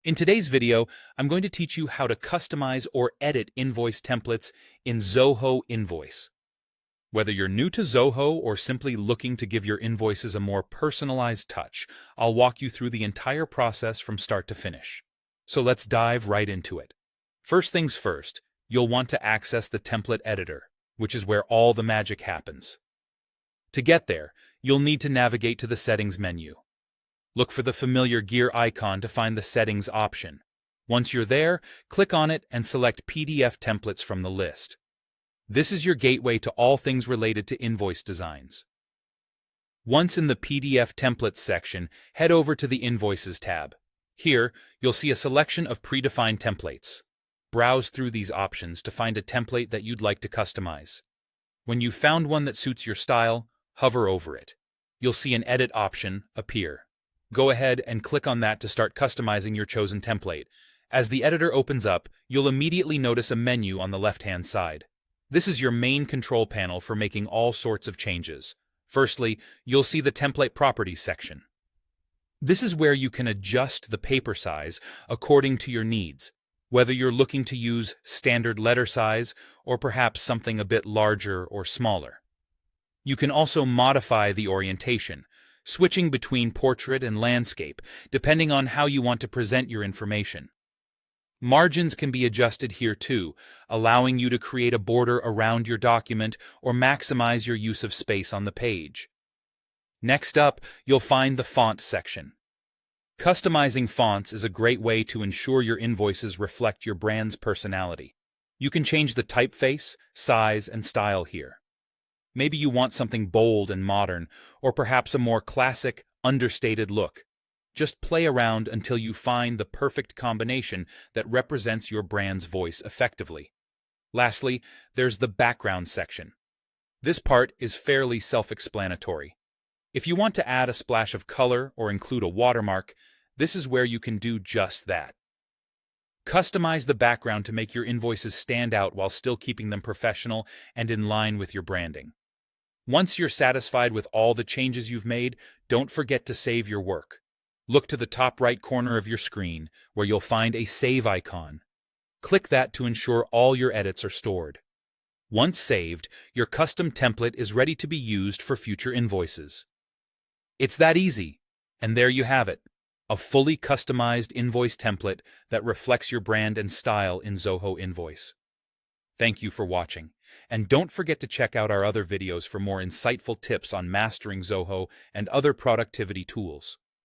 In today's video, I'm going to teach you how to customize or edit invoice templates in Zoho Invoice. Whether you're new to Zoho or simply looking to give your invoices a more personalized touch, I'll walk you through the entire process from start to finish. So let's dive right into it. First things first, you'll want to access the template editor, which is where all the magic happens. To get there, you'll need to navigate to the settings menu. Look for the familiar gear icon to find the settings option. Once you're there, click on it and select PDF templates from the list. This is your gateway to all things related to invoice designs. Once in the PDF templates section, head over to the Invoices tab. Here, you'll see a selection of predefined templates. Browse through these options to find a template that you'd like to customize. When you've found one that suits your style, hover over it. You'll see an edit option appear. Go ahead and click on that to start customizing your chosen template. As the editor opens up, you'll immediately notice a menu on the left-hand side. This is your main control panel for making all sorts of changes. Firstly, you'll see the Template Properties section. This is where you can adjust the paper size according to your needs, whether you're looking to use standard letter size or perhaps something a bit larger or smaller. You can also modify the orientation, switching between portrait and landscape, depending on how you want to present your information. Margins can be adjusted here too, allowing you to create a border around your document or maximize your use of space on the page. Next up, you'll find the Font section. Customizing fonts is a great way to ensure your invoices reflect your brand's personality. You can change the typeface, size, and style here. Maybe you want something bold and modern, or perhaps a more classic, understated look. Just play around until you find the perfect combination that represents your brand's voice effectively. Lastly, there's the Background section. This part is fairly self-explanatory. If you want to add a splash of color or include a watermark, this is where you can do just that. Customize the background to make your invoices stand out while still keeping them professional and in line with your branding. Once you're satisfied with all the changes you've made, don't forget to save your work. Look to the top right corner of your screen, where you'll find a Save icon. Click that to ensure all your edits are stored. Once saved, your custom template is ready to be used for future invoices. It's that easy, and there you have it, a fully customized invoice template that reflects your brand and style in Zoho Invoice. Thank you for watching, and don't forget to check out our other videos for more insightful tips on mastering Zoho and other productivity tools.